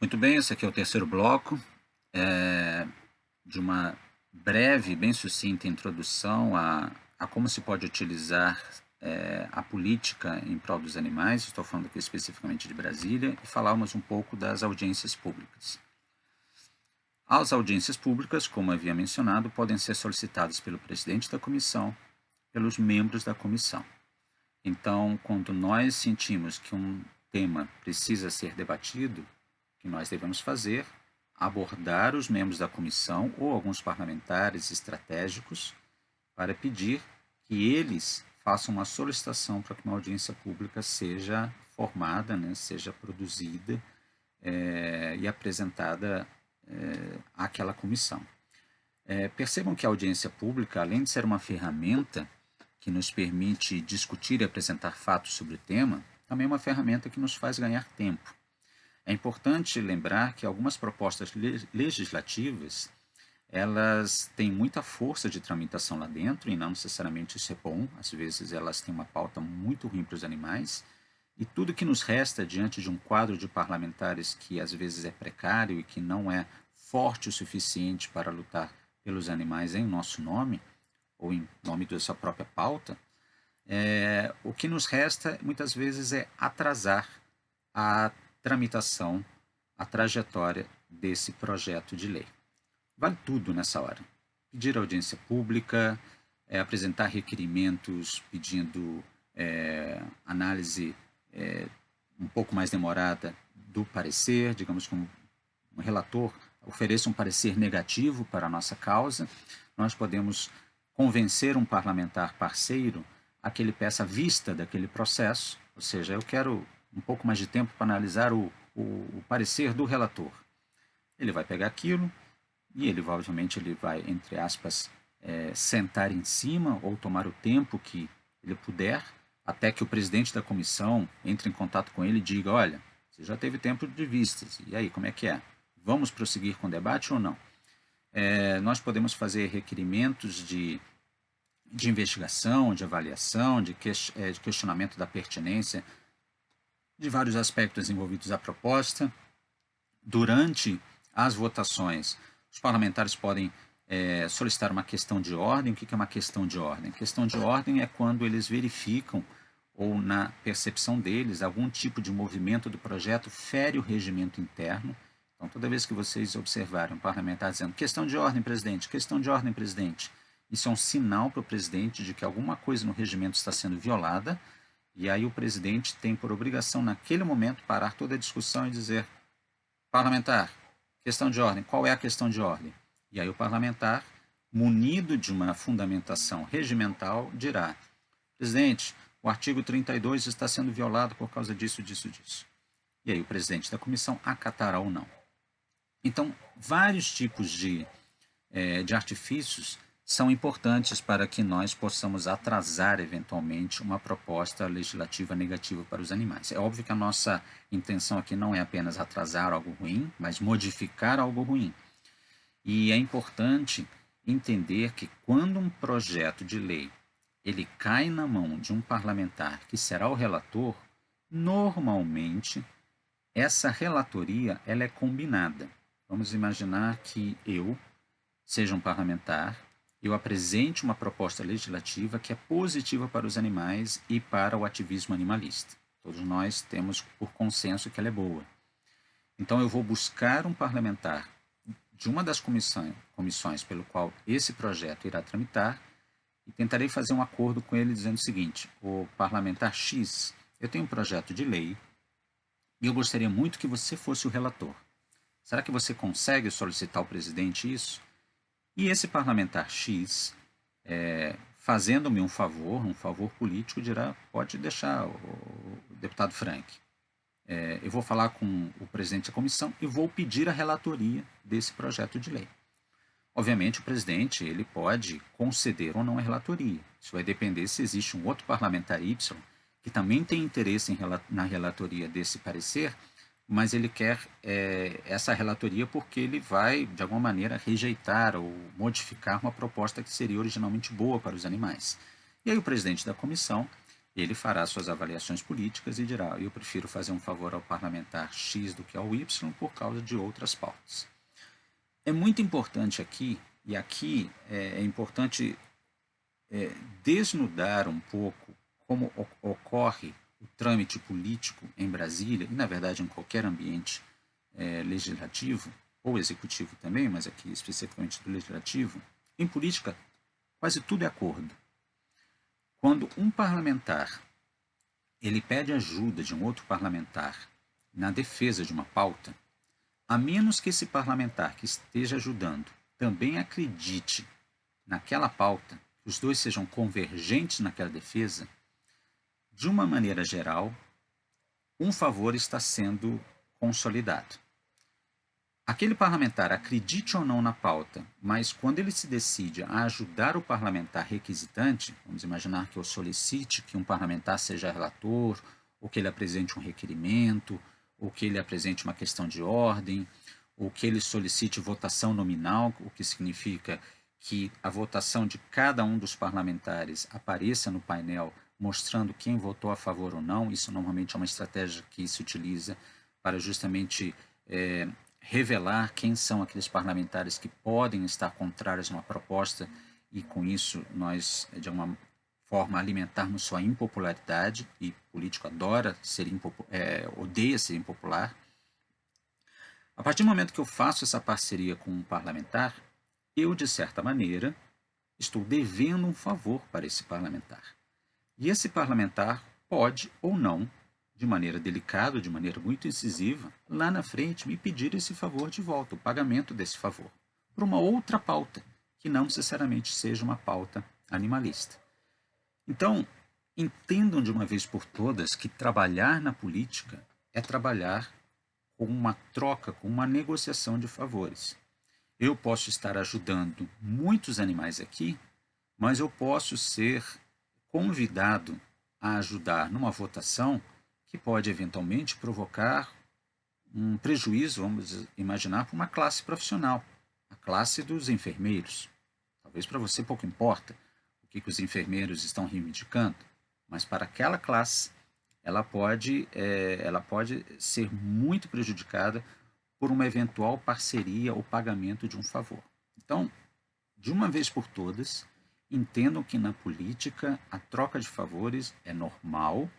Muito bem, esse aqui é o terceiro bloco de uma breve, bem sucinta introdução a como se pode utilizar a política em prol dos animais. Estou falando aqui especificamente de Brasília, e falarmos um pouco das audiências públicas. As audiências públicas, como havia mencionado, podem ser solicitadas pelo presidente da comissão, pelos membros da comissão. Então, quando nós sentimos que um tema precisa ser debatido, o que nós devemos fazer? Abordar os membros da comissão ou alguns parlamentares estratégicos para pedir que eles façam uma solicitação para que uma audiência pública seja formada, seja produzida e apresentada àquela comissão. Percebam que a audiência pública, além de ser uma ferramenta que nos permite discutir e apresentar fatos sobre o tema, também é uma ferramenta que nos faz ganhar tempo. É importante lembrar que algumas propostas legislativas, elas têm muita força de tramitação lá dentro, e não necessariamente isso é bom. Às vezes elas têm uma pauta muito ruim para os animais, e tudo que nos resta diante de um quadro de parlamentares que às vezes é precário e que não é forte o suficiente para lutar pelos animais em nosso nome, ou em nome da sua própria pauta, o que nos resta muitas vezes é atrasar a tramitação, a trajetória desse projeto de lei. Vale tudo nessa hora. Pedir audiência pública, apresentar requerimentos pedindo análise um pouco mais demorada do parecer, digamos que um relator ofereça um parecer negativo para a nossa causa. Nós podemos convencer um parlamentar parceiro a que ele peça vista daquele processo, ou seja, eu quero um pouco mais de tempo para analisar o parecer do relator. Ele vai pegar aquilo e ele, obviamente, ele vai, entre aspas, sentar em cima ou tomar o tempo que ele puder, até que o presidente da comissão entre em contato com ele e diga: olha, você já teve tempo de vistas, e aí, como é que é? Vamos prosseguir com o debate ou não? Nós podemos fazer requerimentos de investigação, de avaliação, de questionamento da pertinência de vários aspectos envolvidos à proposta. Durante as votações, os parlamentares podem solicitar uma questão de ordem. O que é uma questão de ordem? Questão de ordem é quando eles verificam, ou na percepção deles, algum tipo de movimento do projeto fere o regimento interno. Então, toda vez que vocês observarem um parlamentar dizendo questão de ordem, presidente, questão de ordem, presidente, isso é um sinal para o presidente de que alguma coisa no regimento está sendo violada, e aí o presidente tem por obrigação, naquele momento, parar toda a discussão e dizer: parlamentar, questão de ordem, qual é a questão de ordem? E aí o parlamentar, munido de uma fundamentação regimental, dirá: presidente, o artigo 32 está sendo violado por causa disso, disso, disso. E aí o presidente da comissão acatará ou não. Então, vários tipos de artifícios são importantes para que nós possamos atrasar, eventualmente, uma proposta legislativa negativa para os animais. É óbvio que a nossa intenção aqui não é apenas atrasar algo ruim, mas modificar algo ruim. E é importante entender que quando um projeto de lei ele cai na mão de um parlamentar que será o relator, normalmente essa relatoria ela é combinada. Vamos imaginar que eu seja um parlamentar, eu apresente uma proposta legislativa que é positiva para os animais e para o ativismo animalista. Todos nós temos por consenso que ela é boa. Então eu vou buscar um parlamentar de uma das comissões pelo qual esse projeto irá tramitar e tentarei fazer um acordo com ele dizendo o seguinte: o parlamentar X, eu tenho um projeto de lei e eu gostaria muito que você fosse o relator. Será que você consegue solicitar ao presidente isso? E esse parlamentar X, fazendo-me um favor político, dirá: pode deixar, o deputado Frank. Eu vou falar com o presidente da comissão e vou pedir a relatoria desse projeto de lei. Obviamente, o presidente ele pode conceder ou não a relatoria. Isso vai depender se existe um outro parlamentar Y que também tem interesse na relatoria desse parecer, mas ele quer essa relatoria porque ele vai, de alguma maneira, rejeitar ou modificar uma proposta que seria originalmente boa para os animais. E aí o presidente da comissão Ele fará suas avaliações políticas e dirá: eu prefiro fazer um favor ao parlamentar X do que ao Y por causa de outras pautas. É muito importante aqui, e aqui é importante desnudar um pouco como ocorre o trâmite político em Brasília, e na verdade em qualquer ambiente legislativo, ou executivo também, mas aqui especificamente do legislativo. Em política, quase tudo é acordo. Quando um parlamentar ele pede ajuda de um outro parlamentar na defesa de uma pauta, a menos que esse parlamentar que esteja ajudando também acredite naquela pauta, que os dois sejam convergentes naquela defesa, de uma maneira geral, um favor está sendo consolidado. Aquele parlamentar, acredite ou não na pauta, mas quando ele se decide a ajudar o parlamentar requisitante, vamos imaginar que eu solicite que um parlamentar seja relator, ou que ele apresente um requerimento, ou que ele apresente uma questão de ordem, ou que ele solicite votação nominal, o que significa que a votação de cada um dos parlamentares apareça no painel, mostrando quem votou a favor ou não. Isso normalmente é uma estratégia que se utiliza para justamente revelar quem são aqueles parlamentares que podem estar contrários a uma proposta e, com isso, nós, de uma forma, alimentarmos sua impopularidade, e político adora ser odeia ser impopular. A partir do momento que eu faço essa parceria com um parlamentar, eu, de certa maneira, estou devendo um favor para esse parlamentar. E esse parlamentar pode ou não, de maneira delicada, de maneira muito incisiva, lá na frente me pedir esse favor de volta, o pagamento desse favor, por uma outra pauta, que não necessariamente seja uma pauta animalista. Então, entendam de uma vez por todas que trabalhar na política é trabalhar com uma troca, com uma negociação de favores. Eu posso estar ajudando muitos animais aqui, mas eu posso ser convidado a ajudar numa votação que pode eventualmente provocar um prejuízo, vamos imaginar, para uma classe profissional, a classe dos enfermeiros. Talvez para você pouco importa o que os enfermeiros estão reivindicando, mas para aquela classe ela pode ser muito prejudicada por uma eventual parceria ou pagamento de um favor. Então, de uma vez por todas, entendam que na política a troca de favores é normal.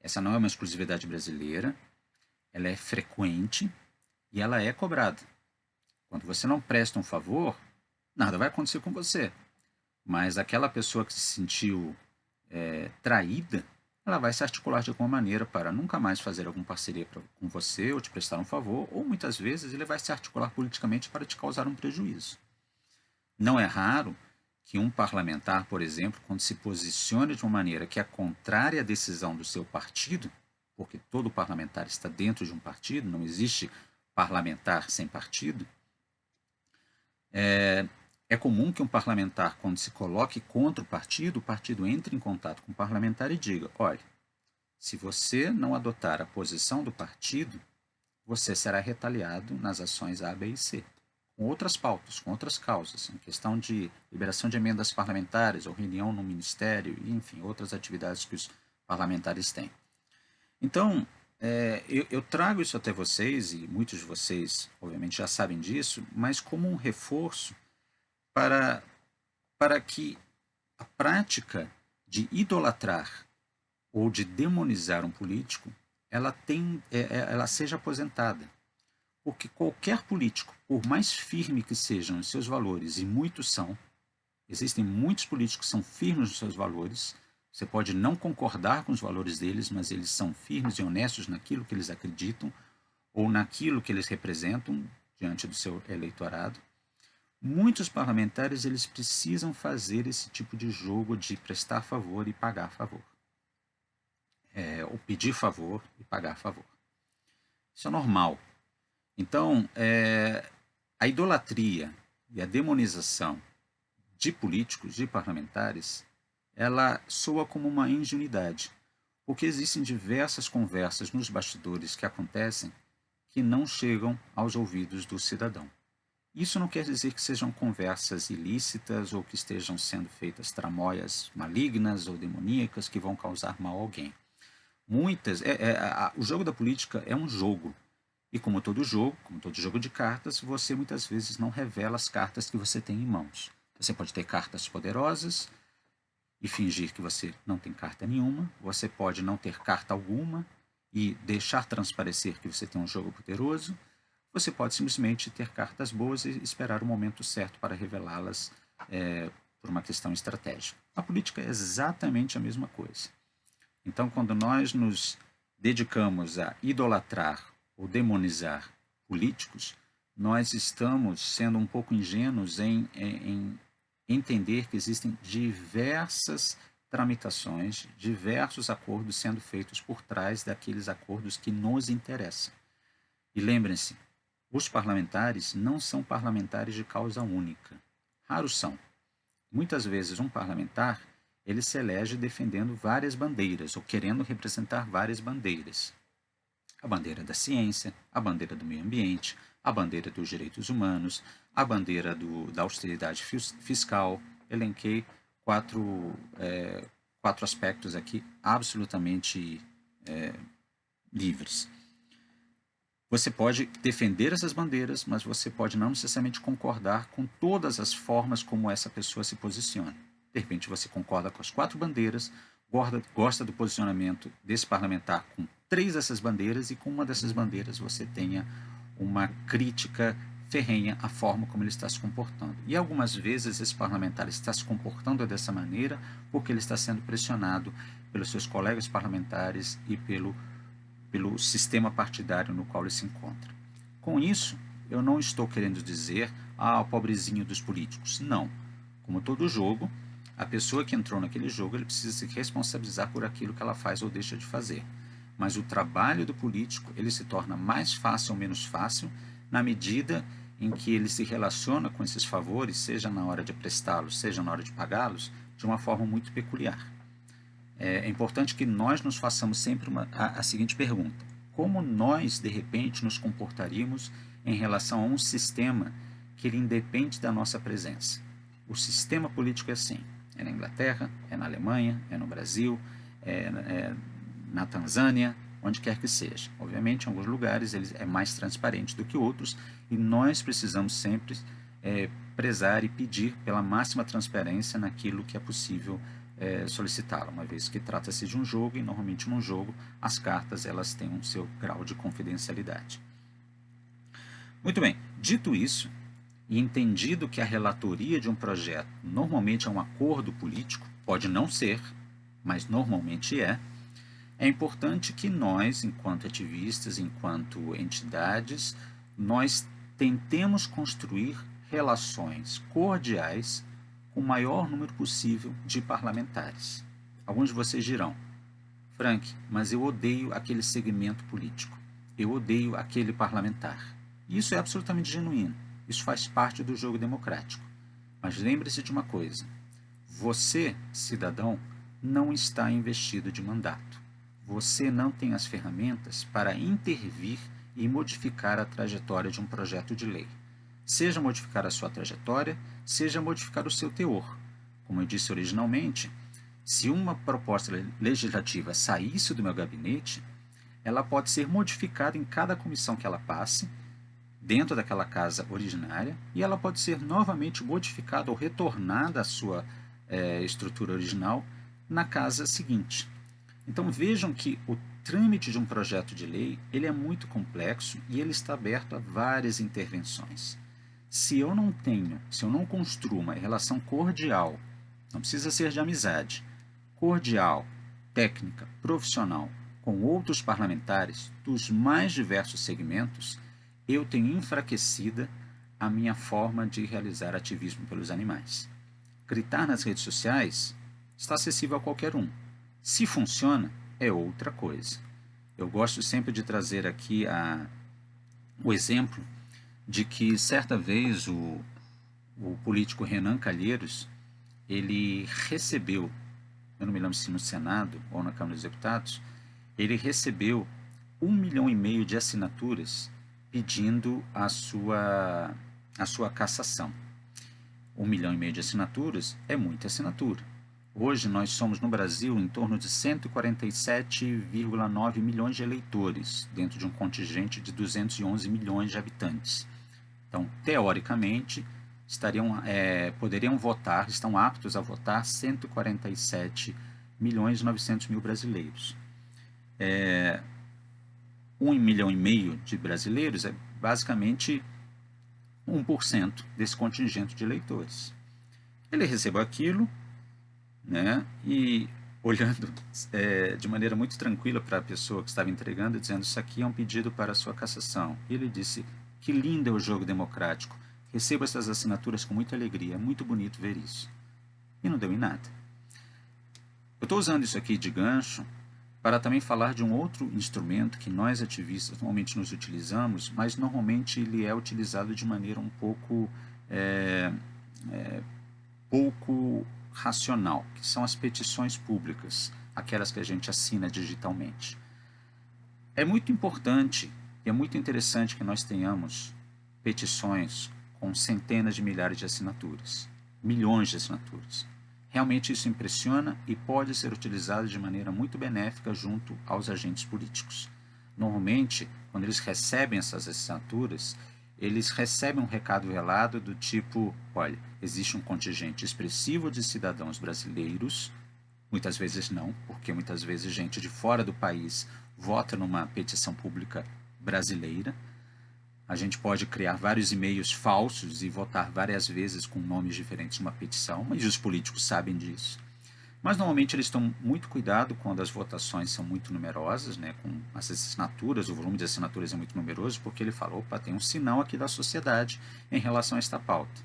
Essa não é uma exclusividade brasileira, ela é frequente e ela é cobrada. Quando você não presta um favor, nada vai acontecer com você. Mas aquela pessoa que se sentiu traída, ela vai se articular de alguma maneira para nunca mais fazer alguma parceria com você ou te prestar um favor, ou muitas vezes ele vai se articular politicamente para te causar um prejuízo. Não é raro que um parlamentar, por exemplo, quando se posicione de uma maneira que é contrária à decisão do seu partido, porque todo parlamentar está dentro de um partido, não existe parlamentar sem partido, é comum que um parlamentar, quando se coloque contra o partido entre em contato com o parlamentar e diga: olha, se você não adotar a posição do partido, você será retaliado nas ações A, B e C, com outras pautas, com outras causas, em questão de liberação de emendas parlamentares ou reunião no ministério, e, enfim, outras atividades que os parlamentares têm. Então, eu trago isso até vocês, e muitos de vocês, obviamente, já sabem disso, mas como um reforço para que a prática de idolatrar ou de demonizar um político, ela seja aposentada. Porque qualquer político, por mais firme que sejam os seus valores, e muitos são, existem muitos políticos que são firmes nos seus valores, você pode não concordar com os valores deles, mas eles são firmes e honestos naquilo que eles acreditam, ou naquilo que eles representam diante do seu eleitorado. Muitos parlamentares eles precisam fazer esse tipo de jogo de prestar favor e pagar favor. Ou pedir favor e pagar favor. Isso é normal. Então, a idolatria e a demonização de políticos, de parlamentares, ela soa como uma ingenuidade, porque existem diversas conversas nos bastidores que acontecem que não chegam aos ouvidos do cidadão. Isso não quer dizer que sejam conversas ilícitas ou que estejam sendo feitas tramóias malignas ou demoníacas que vão causar mal a alguém. O jogo da política é um jogo. E como todo jogo de cartas, você muitas vezes não revela as cartas que você tem em mãos. Você pode ter cartas poderosas e fingir que você não tem carta nenhuma. Você pode não ter carta alguma e deixar transparecer que você tem um jogo poderoso. Você pode simplesmente ter cartas boas e esperar o momento certo para revelá-las por uma questão estratégica. A política é exatamente a mesma coisa. Então, quando nós nos dedicamos a idolatrar ou demonizar políticos, nós estamos sendo um pouco ingênuos em entender que existem diversas tramitações, diversos acordos sendo feitos por trás daqueles acordos que nos interessam. E lembrem-se, os parlamentares não são parlamentares de causa única. Raros são. Muitas vezes um parlamentar ele se elege defendendo várias bandeiras ou querendo representar várias bandeiras. A bandeira da ciência, a bandeira do meio ambiente, a bandeira dos direitos humanos, a bandeira da austeridade fiscal. Elenquei quatro aspectos aqui absolutamente livres. Você pode defender essas bandeiras, mas você pode não necessariamente concordar com todas as formas como essa pessoa se posiciona. De repente você concorda com as 4 bandeiras, gosta do posicionamento desse parlamentar com 3 dessas bandeiras e com uma dessas bandeiras você tenha uma crítica ferrenha à forma como ele está se comportando. E algumas vezes esse parlamentar está se comportando dessa maneira porque ele está sendo pressionado pelos seus colegas parlamentares e pelo sistema partidário no qual ele se encontra. Com isso, eu não estou querendo dizer, o pobrezinho dos políticos. Não. Como todo jogo, a pessoa que entrou naquele jogo ele precisa se responsabilizar por aquilo que ela faz ou deixa de fazer. Mas o trabalho do político ele se torna mais fácil ou menos fácil na medida em que ele se relaciona com esses favores, seja na hora de prestá-los, seja na hora de pagá-los, de uma forma muito peculiar. É importante que nós nos façamos sempre a seguinte pergunta: como nós, de repente, nos comportaríamos em relação a um sistema que ele independe da nossa presença? O sistema político é assim. É na Inglaterra, é na Alemanha, é no Brasil, é na Tanzânia, onde quer que seja. Obviamente, em alguns lugares ele é mais transparente do que outros e nós precisamos sempre prezar e pedir pela máxima transparência naquilo que é possível solicitá-la, uma vez que trata-se de um jogo e normalmente num jogo as cartas elas têm um seu grau de confidencialidade. Muito bem, dito isso e entendido que a relatoria de um projeto normalmente é um acordo político, pode não ser, mas normalmente é importante que nós, enquanto ativistas, enquanto entidades, nós tentemos construir relações cordiais com o maior número possível de parlamentares. Alguns de vocês dirão, Frank, mas eu odeio aquele segmento político. Eu odeio aquele parlamentar. Isso é absolutamente genuíno. Isso faz parte do jogo democrático. Mas lembre-se de uma coisa. Você, cidadão, não está investido de mandato. Você não tem as ferramentas para intervir e modificar a trajetória de um projeto de lei. Seja modificar a sua trajetória, seja modificar o seu teor. Como eu disse originalmente, se uma proposta legislativa saísse do meu gabinete, ela pode ser modificada em cada comissão que ela passe, dentro daquela casa originária, e ela pode ser novamente modificada ou retornada à sua estrutura original na casa seguinte. Então vejam que o trâmite de um projeto de lei ele é muito complexo e ele está aberto a várias intervenções. Se eu não construo uma relação cordial, não precisa ser de amizade, cordial, técnica, profissional, com outros parlamentares dos mais diversos segmentos, eu tenho enfraquecida a minha forma de realizar ativismo pelos animais. Gritar nas redes sociais está acessível a qualquer um. Se funciona, é outra coisa. Eu gosto sempre de trazer aqui o exemplo de que certa vez o político Renan Calheiros, ele recebeu, eu não me lembro se no Senado ou na Câmara dos Deputados, ele recebeu 1,5 milhão de assinaturas pedindo a sua a sua cassação. 1,5 milhão de assinaturas é muita assinatura. Hoje nós somos no Brasil em torno de 147,9 milhões de eleitores, dentro de um contingente de 211 milhões de habitantes. Então, teoricamente, poderiam votar, estão aptos a votar 147 milhões e 900 mil brasileiros. 1,5 milhão de brasileiros é basicamente 1% desse contingente de eleitores. Ele recebeu aquilo, né, e olhando de maneira muito tranquila para a pessoa que estava entregando, dizendo: isso aqui é um pedido para a sua cassação. E ele disse: que lindo é o jogo democrático, recebo essas assinaturas com muita alegria, é muito bonito ver isso. E não deu em nada. Eu estou usando isso aqui de gancho para também falar de um outro instrumento que nós ativistas normalmente nos utilizamos, mas normalmente ele é utilizado de maneira um pouco pouco racional, que são as petições públicas, aquelas que a gente assina digitalmente. É muito importante e é muito interessante que nós tenhamos petições com centenas de milhares de assinaturas, milhões de assinaturas. Realmente isso impressiona e pode ser utilizado de maneira muito benéfica junto aos agentes políticos. Normalmente, quando eles recebem essas assinaturas, eles recebem um recado velado do tipo: olha, existe um contingente expressivo de cidadãos brasileiros, muitas vezes não, porque muitas vezes gente de fora do país vota numa petição pública brasileira. A gente pode criar vários e-mails falsos e votar várias vezes com nomes diferentes numa petição, mas os políticos sabem disso. Mas normalmente eles tomam muito cuidado quando as votações são muito numerosas, né, com as assinaturas, o volume de assinaturas é muito numeroso, porque ele fala: opa, tem um sinal aqui da sociedade em relação a esta pauta.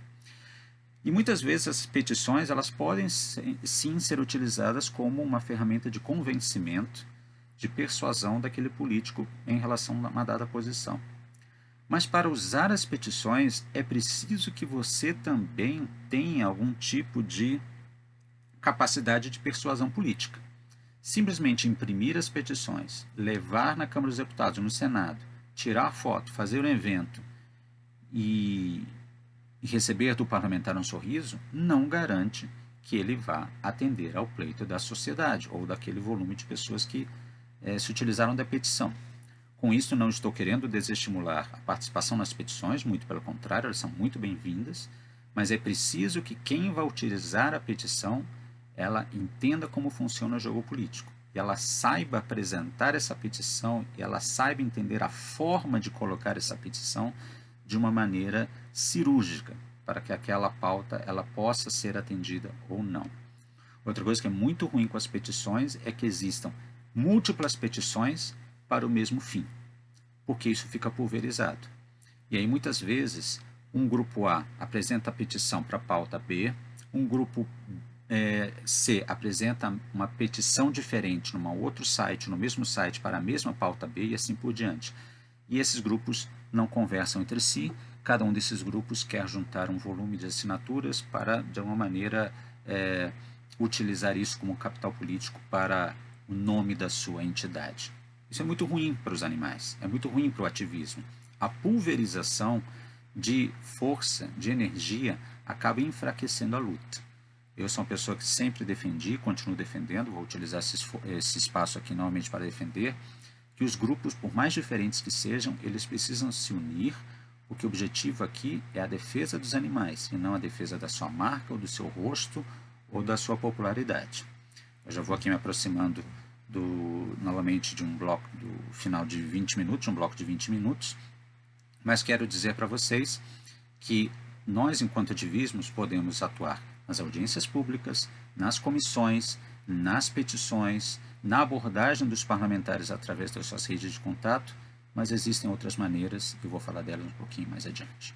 E muitas vezes as petições elas podem sim ser utilizadas como uma ferramenta de convencimento, de persuasão daquele político em relação a uma dada posição. Mas para usar as petições é preciso que você também tenha algum tipo de capacidade de persuasão política. Simplesmente imprimir as petições, levar na Câmara dos Deputados, no Senado, tirar foto, fazer um evento e receber do parlamentar um sorriso, não garante que ele vá atender ao pleito da sociedade ou daquele volume de pessoas que se utilizaram da petição. Com isso, não estou querendo desestimular a participação nas petições, muito pelo contrário, elas são muito bem-vindas, mas é preciso que quem vai utilizar a petição, ela entenda como funciona o jogo político, e ela saiba apresentar essa petição, e ela saiba entender a forma de colocar essa petição de uma maneira cirúrgica, para que aquela pauta ela possa ser atendida ou não. Outra coisa que é muito ruim com as petições é que existam múltiplas petições para o mesmo fim, porque isso fica pulverizado. E aí muitas vezes um grupo A apresenta a petição para a pauta B, um grupo C apresenta uma petição diferente num outro site, no mesmo site para a mesma pauta B e assim por diante. E esses grupos não conversam entre si, cada um desses grupos quer juntar um volume de assinaturas para, de alguma maneira, utilizar isso como capital político para o nome da sua entidade. Isso é muito ruim para os animais, é muito ruim para o ativismo. A pulverização de força, de energia, acaba enfraquecendo a luta. Eu sou uma pessoa que sempre defendi, continuo defendendo, vou utilizar esse espaço aqui novamente para defender, que os grupos, por mais diferentes que sejam, eles precisam se unir, porque o objetivo aqui é a defesa dos animais, e não a defesa da sua marca, ou do seu rosto, ou da sua popularidade. Eu já vou aqui me aproximando novamente de um bloco do final de 20 minutos, um bloco de 20 minutos, mas quero dizer para vocês que nós, enquanto ativismos, podemos atuar nas audiências públicas, nas comissões, nas petições, na abordagem dos parlamentares através das suas redes de contato, mas existem outras maneiras e vou falar delas um pouquinho mais adiante.